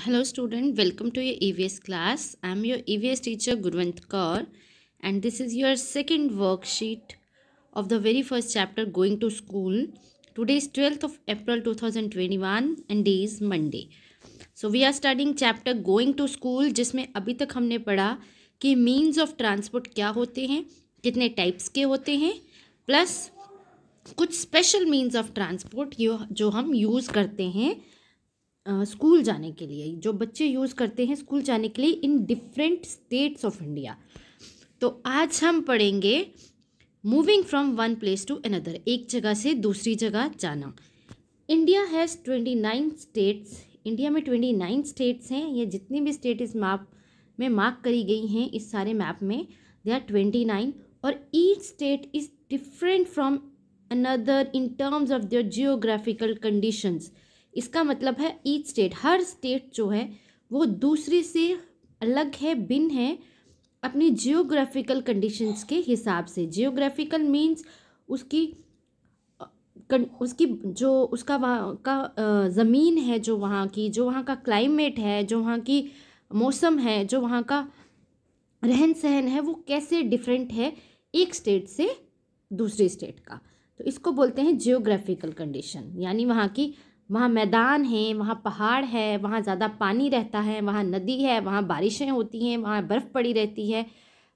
Hello student, welcome to your EVS class. I am your EVS teacher Gurwant Kaur and this is your second worksheet of the very first chapter Going to School. Today is 12th of April 2021 and day is Monday. So we are studying chapter Going to School जिसमें अभी तक हमने पढ़ा कि means of transport क्या होते हैं, कितने टाइप्स के होते हैं, प्लस कुछ स्पेशल मीन्स ऑफ ट्रांसपोर्ट जो हम यूज़ करते हैं स्कूल जाने के लिए, जो बच्चे यूज़ करते हैं स्कूल जाने के लिए in different states of India. तो आज हम पढ़ेंगे moving from one place to another, एक जगह से दूसरी जगह जाना। India has 29 states. इंडिया में 29 स्टेट्स हैं। ये जितनी भी स्टेट इस मैप में मार्क करी गई हैं इस सारे मैप में, दे आर 29 और each state is different from another in terms of their geographical conditions. इसका मतलब है ईच स्टेट, हर स्टेट जो है वो दूसरी से अलग है, भिन्न है अपनी जियोग्राफिकल कंडीशंस के हिसाब से। जियोग्राफिकल मीन्स उसकी जो उसका वहाँ का ज़मीन है, जो वहाँ की, जो वहाँ का क्लाइमेट है, जो वहाँ की मौसम है, जो वहाँ का रहन सहन है, वो कैसे डिफरेंट है एक स्टेट से दूसरी स्टेट का। तो इसको बोलते हैं जियोग्राफिकल कंडीशन। यानी वहाँ मैदान है, वहाँ पहाड़ है, वहाँ ज़्यादा पानी रहता है, वहाँ नदी है, वहाँ बारिशें होती हैं, वहाँ बर्फ़ पड़ी रहती है,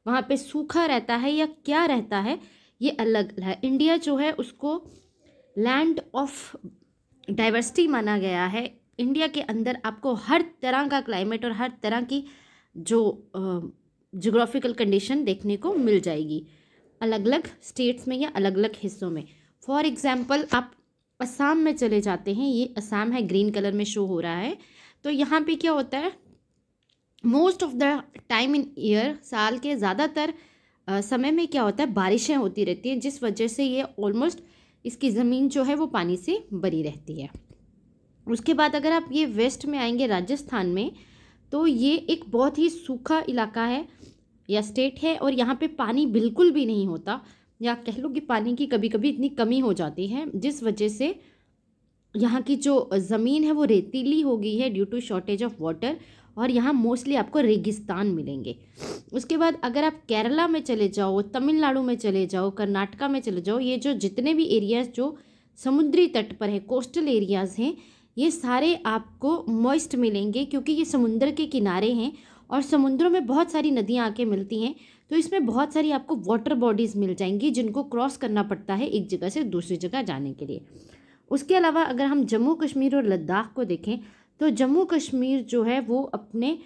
वहाँ पे सूखा रहता है या क्या रहता है, ये अलग है। इंडिया जो है उसको लैंड ऑफ डाइवर्सिटी माना गया है। इंडिया के अंदर आपको हर तरह का क्लाइमेट और हर तरह की जो जियोग्राफिकल कंडीशन देखने को मिल जाएगी अलग अलग स्टेट्स में या अलग अलग हिस्सों में। फॉर एग्ज़ाम्पल आप असम में चले जाते हैं, ये असम है, ग्रीन कलर में शो हो रहा है। तो यहाँ पे क्या होता है, most of the time in year, साल के ज़्यादातर समय में क्या होता है, बारिशें होती रहती हैं, जिस वजह से ये ऑलमोस्ट इसकी ज़मीन जो है वो पानी से भरी रहती है। उसके बाद अगर आप ये वेस्ट में आएंगे राजस्थान में, तो ये एक बहुत ही सूखा इलाका है या स्टेट है और यहाँ पे पानी बिल्कुल भी नहीं होता, या कह लो कि पानी की कभी कभी इतनी कमी हो जाती है जिस वजह से यहाँ की जो ज़मीन है वो रेतीली हो गई है due to shortage of water, और यहाँ मोस्टली आपको रेगिस्तान मिलेंगे। उसके बाद अगर आप केरला में चले जाओ, तमिलनाडु में चले जाओ, कर्नाटका में चले जाओ, ये जो जितने भी एरियाज़ जो समुद्री तट पर है, कोस्टल एरियाज़ हैं, ये सारे आपको मॉइस्ट मिलेंगे क्योंकि ये समुद्र के किनारे हैं और समुद्रों में बहुत सारी नदियाँ आके मिलती हैं। तो इसमें बहुत सारी आपको वाटर बॉडीज़ मिल जाएंगी जिनको क्रॉस करना पड़ता है एक जगह से दूसरी जगह जाने के लिए। उसके अलावा अगर हम जम्मू कश्मीर और लद्दाख को देखें, तो जम्मू कश्मीर जो है वो अपने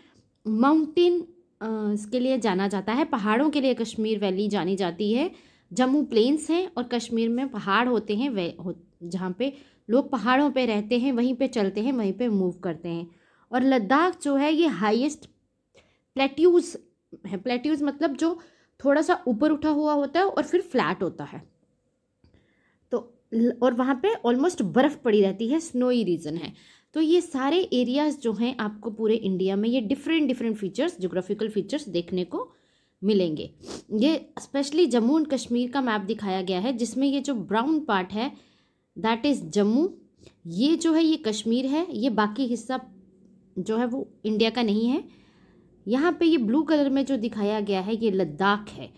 माउंटेन के लिए जाना जाता है, पहाड़ों के लिए कश्मीर वैली जानी जाती है। जम्मू प्लेन्स हैं और कश्मीर में पहाड़ होते हैं, जहाँ पे लोग पहाड़ों पे रहते हैं, वहीं पे चलते हैं, वहीं पे मूव करते हैं। और लद्दाख जो है ये हाईएस्ट प्लेट्यूज़ है। प्लेट्यूज़ मतलब जो थोड़ा सा ऊपर उठा हुआ होता है और फिर फ्लैट होता है। तो और वहाँ पे ऑलमोस्ट बर्फ़ पड़ी रहती है, स्नोई रीजन है। तो ये सारे एरियाज़ जो हैं आपको पूरे इंडिया में ये डिफरेंट फीचर्स, ज्योग्राफिकल फीचर्स देखने को मिलेंगे। ये स्पेशली जम्मू एंड कश्मीर का मैप दिखाया गया है जिसमें ये जो ब्राउन पार्ट है दैट इज़ जम्मू, ये जो है ये कश्मीर है, ये बाकी हिस्सा जो है वो इंडिया का नहीं है। यहाँ पे ये ब्लू कलर में जो दिखाया गया है ये लद्दाख है।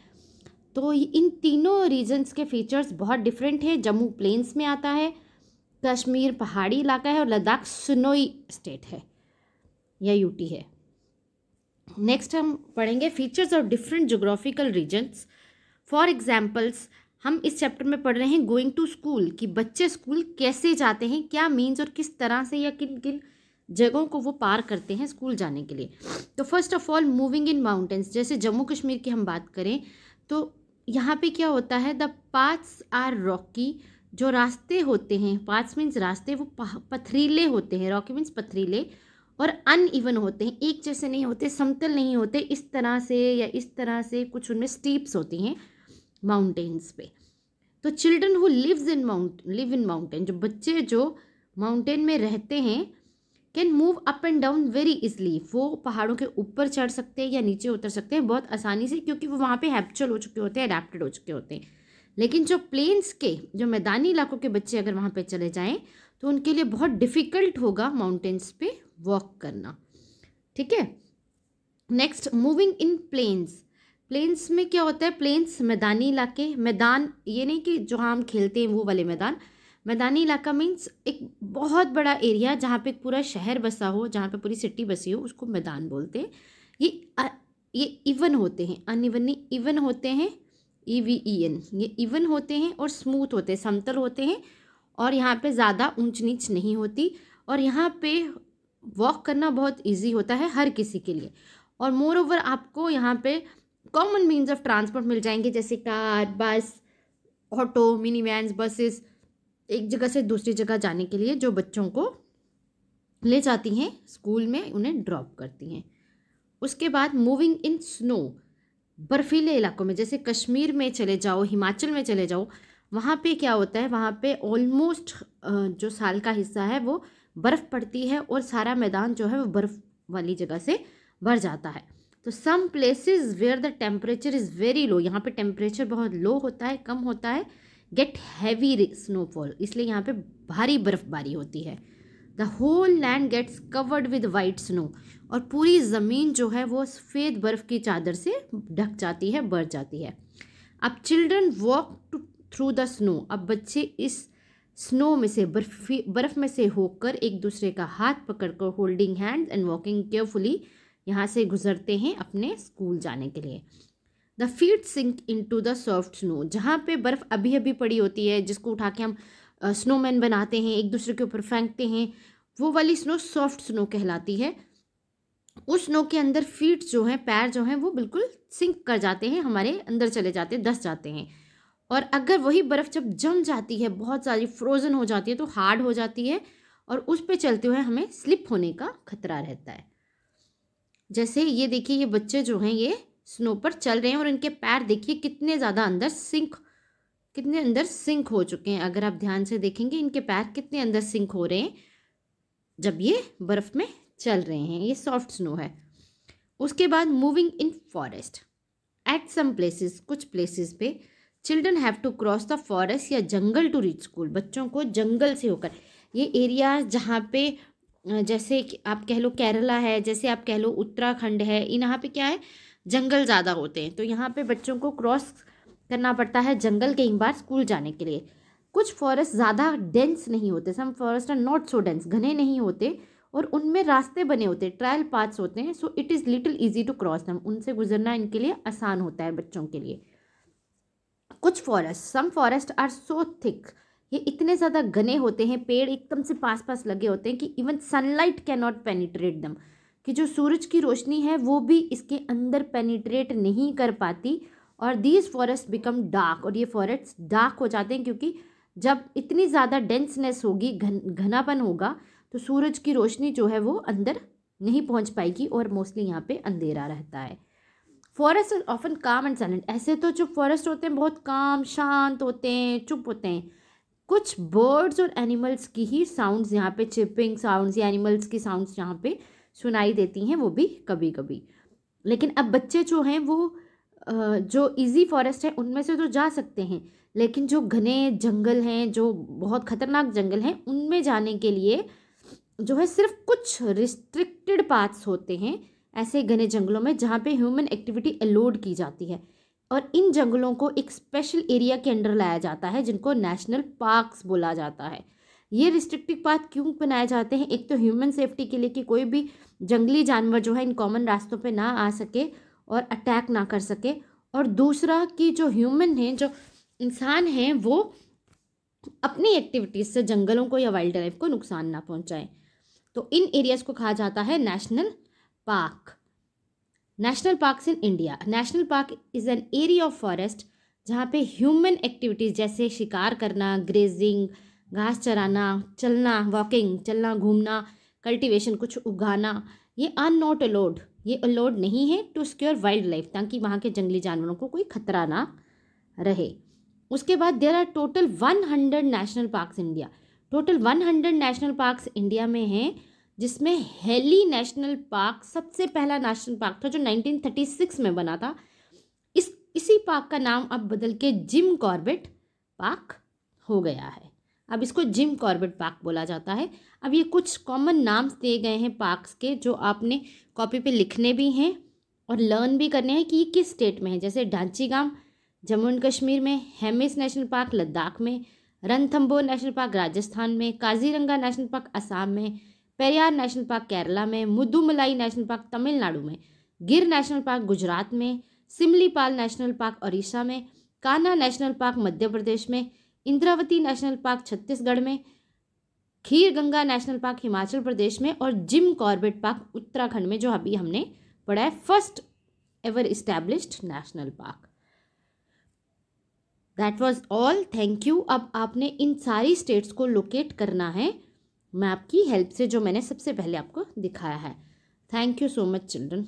तो इन तीनों रीजन्स के फीचर्स बहुत डिफरेंट है। जम्मू प्लेन्स में आता है, कश्मीर पहाड़ी इलाका है और लद्दाख स्नोई स्टेट है या यूटी है। नेक्स्ट हम पढ़ेंगे features of different geographical regions. For examples हम इस चैप्टर में पढ़ रहे हैं गोइंग टू स्कूल, कि बच्चे स्कूल कैसे जाते हैं, क्या मीन्स और किस तरह से या किन किन जगहों को वो पार करते हैं स्कूल जाने के लिए। तो first of all moving in mountains, जैसे जम्मू कश्मीर की हम बात करें तो यहाँ पे क्या होता है, द पाथ्स आर रॉकी, जो रास्ते होते हैं, पाथ्स मीन्स रास्ते, वो पथरीले होते हैं, रॉकी मीन्स पथरीले, और अनइवन होते हैं, एक जैसे नहीं होते, समतल नहीं होते, इस तरह से या इस तरह से, कुछ उनमें स्टीप्स होती हैं माउंटेन्स पे। तो children who live in mountain, जो बच्चे जो माउंटेन में रहते हैं, can move up and down very easily, वो पहाड़ों के ऊपर चढ़ सकते हैं या नीचे उतर सकते हैं बहुत आसानी से, क्योंकि वो वहाँ पे हैबिचुअल हो चुके होते हैं, अडेप्टेड हो चुके होते हैं। लेकिन जो प्लेन्स के, जो मैदानी इलाकों के बच्चे अगर वहाँ पे चले जाएं तो उनके लिए बहुत डिफ़िकल्ट होगा माउंटेन्स पे वॉक करना। ठीक है। Next, moving in plains. Plains में क्या होता है? प्लेन्स मैदानी इलाके, मैदान ये नहीं कि जो हम खेलते हैं वो वाले मैदान। मैदानी इलाका मीन्स एक बहुत बड़ा एरिया जहाँ पे पूरा शहर बसा हो, जहाँ पे पूरी सिटी बसी हो, उसको मैदान बोलते हैं। ये इवन होते हैं, अनइवनली इवन होते हैं, EVEN, ये इवन होते हैं और स्मूथ होते हैं, समतल होते हैं, और यहाँ पे ज़्यादा ऊंच नीच नहीं होती, और यहाँ पे वॉक करना बहुत इजी होता है हर किसी के लिए। और मोर ओवर आपको यहाँ पे कॉमन मीन्स ऑफ ट्रांसपोर्ट मिल जाएंगे, जैसे कार, बस, ऑटो, मिनी वैन्स, बसेस, एक जगह से दूसरी जगह जाने के लिए, जो बच्चों को ले जाती हैं स्कूल में, उन्हें ड्रॉप करती हैं। उसके बाद मूविंग इन स्नो, बर्फीले इलाकों में, जैसे कश्मीर में चले जाओ, हिमाचल में चले जाओ, वहाँ पे क्या होता है? वहाँ पे ऑलमोस्ट जो साल का हिस्सा है वो बर्फ़ पड़ती है, और सारा मैदान जो है वो बर्फ़ वाली जगह से भर जाता है। तो some places where the temperature is very low, यहाँ पे टेम्परेचर बहुत लो होता है, कम होता है, गेट हैवी स्नोफॉल, इसलिए यहाँ पे भारी बर्फबारी होती है। The whole land gets covered with white snow, और पूरी ज़मीन जो है वो सफ़ेद बर्फ़ की चादर से ढक जाती है, भर जाती है। अब children walk through the snow, अब बच्चे इस स्नो में से, बर्फ़ में से होकर एक दूसरे का हाथ पकड़कर, holding hands and walking carefully, यहाँ से गुजरते हैं अपने स्कूल जाने के लिए। The feet sink into the soft snow, जहाँ पे बर्फ़ अभी अभी पड़ी होती है, जिसको उठा के हम स्नोमैन बनाते हैं, एक दूसरे के ऊपर फेंकते हैं, वो वाली स्नो सॉफ्ट स्नो कहलाती है। उस स्नो के अंदर फीट जो हैं, पैर जो हैं, वो बिल्कुल सिंक कर जाते हैं, हमारे अंदर चले जाते हैं, धंस जाते हैं। और अगर वही बर्फ़ जब जम जाती है, बहुत सारी फ्रोज़न हो जाती है, तो हार्ड हो जाती है, और उस पे चलते हुए हमें स्लिप होने का खतरा रहता है। जैसे ये देखिए, ये बच्चे जो हैं ये स्नो पर चल रहे हैं, और इनके पैर देखिए कितने ज़्यादा अंदर सिंक हो चुके हैं। अगर आप ध्यान से देखेंगे, इनके पैर कितने अंदर सिंक हो रहे हैं जब ये बर्फ़ में चल रहे हैं। ये सॉफ्ट स्नो है। उसके बाद moving in forest, at some places, कुछ प्लेसेस पे children have to cross the forest या जंगल टू रीच स्कूल, बच्चों को जंगल से होकर, ये एरिया जहाँ पे जैसे कि आप कह लो केरला है, जैसे आप कह लो उत्तराखंड है, यहाँ पे क्या है? जंगल ज़्यादा होते हैं, तो यहाँ पे बच्चों को क्रॉस करना पड़ता है जंगल कई बार स्कूल जाने के लिए। कुछ फॉरेस्ट ज़्यादा डेंस नहीं होते, some forest are not so dense, घने नहीं होते, और उनमें रास्ते बने होते हैं, ट्रायल पाथ्स होते हैं, so it is little easy to cross them, उनसे गुजरना इनके लिए आसान होता है बच्चों के लिए। कुछ forest, some forest are so thick, ये इतने ज़्यादा घने होते हैं, पेड़ एकदम से पास पास लगे होते हैं कि even sunlight can not penetrate दम, कि जो सूरज की रोशनी है वो भी इसके अंदर पेनिट्रेट नहीं कर पाती, और दीज फॉरेस्ट बिकम डार्क, और ये फॉरेस्ट डार्क हो जाते हैं, क्योंकि जब इतनी ज़्यादा डेंसनेस होगी, घनापन होगा, तो सूरज की रोशनी जो है वो अंदर नहीं पहुंच पाएगी, और मोस्टली यहाँ पे अंधेरा रहता है। फॉरेस्ट इज ऑफन काम एंड साइलेंट, ऐसे तो जो फॉरेस्ट होते हैं बहुत काम, शांत होते हैं, चुप होते हैं। कुछ बर्ड्स और एनिमल्स की ही साउंड्स यहाँ पे, चिपिंग साउंड्स या एनिमल्स की साउंड्स यहाँ पे सुनाई देती हैं, वो भी कभी कभी। लेकिन अब बच्चे जो हैं वो जो इजी फॉरेस्ट है उनमें से तो जा सकते हैं, लेकिन जो घने जंगल हैं, जो बहुत ख़तरनाक जंगल हैं, उनमें जाने के लिए जो है सिर्फ कुछ रिस्ट्रिक्टेड पाथ्स होते हैं ऐसे घने जंगलों में, जहाँ पे ह्यूमन एक्टिविटी अलाउड की जाती है, और इन जंगलों को एक स्पेशल एरिया के अंडर लाया जाता है, जिनको नेशनल पार्क्स बोला जाता है। ये रिस्ट्रिक्टेड पाथ क्यों बनाए जाते हैं? एक तो ह्यूमन सेफ्टी के लिए, कि कोई भी जंगली जानवर जो है इन कॉमन रास्तों पे ना आ सके और अटैक ना कर सके, और दूसरा कि जो ह्यूमन हैं, जो इंसान हैं, वो अपनी एक्टिविटीज़ से जंगलों को या वाइल्ड लाइफ को नुकसान ना पहुंचाएं। तो इन एरियाज़ को कहा जाता है national park. National parks in India, national park is an area of forest जहाँ पे ह्यूमन एक्टिविटीज़ जैसे शिकार करना, ग्रेजिंग, घास चराना, चलना, वॉकिंग, चलना, घूमना, कल्टीवेशन, कुछ उगाना, ये आर नॉट अलाउड, ये अलाउड नहीं है टू सिक्योर वाइल्ड लाइफ, ताकि वहाँ के जंगली जानवरों को कोई खतरा ना रहे। उसके बाद there are total 100 national parks India, total 100 national parks India में हैं, जिसमें हेली नेशनल पार्क सबसे पहला नेशनल पार्क था, जो 1936 में बना था। इसी पार्क का नाम अब बदल के जिम कॉर्बेट पार्क हो गया है। अब इसको जिम कॉर्बेट पार्क बोला जाता है। अब ये कुछ कॉमन नाम्स दिए गए हैं पार्क्स के, जो आपने कॉपी पे लिखने भी हैं और लर्न भी करने हैं कि ये किस स्टेट में है। जैसे डांचीगाम जम्मू एंड कश्मीर में, हेमिस नेशनल पार्क लद्दाख में, रणथंबोर नेशनल पार्क राजस्थान में, काजीरंगा नेशनल पार्क असम में, पेरियार नेशनल पार्क केरला में, मुदुमलाई नेशनल पार्क तमिलनाडु में, गिर नेशनल पार्क गुजरात में, सिमलीपाल नेशनल पार्क ओडिशा में, कान्हा नेशनल पार्क मध्य प्रदेश में, इंद्रावती नेशनल पार्क छत्तीसगढ़ में, खीर गंगा नेशनल पार्क हिमाचल प्रदेश में और जिम कॉर्बेट पार्क उत्तराखंड में, जो अभी हमने पढ़ा है, first ever established national park. That was all, thank you. अब आपने इन सारी स्टेट्स को लोकेट करना है मैप की हेल्प से, जो मैंने सबसे पहले आपको दिखाया है। Thank you so much children.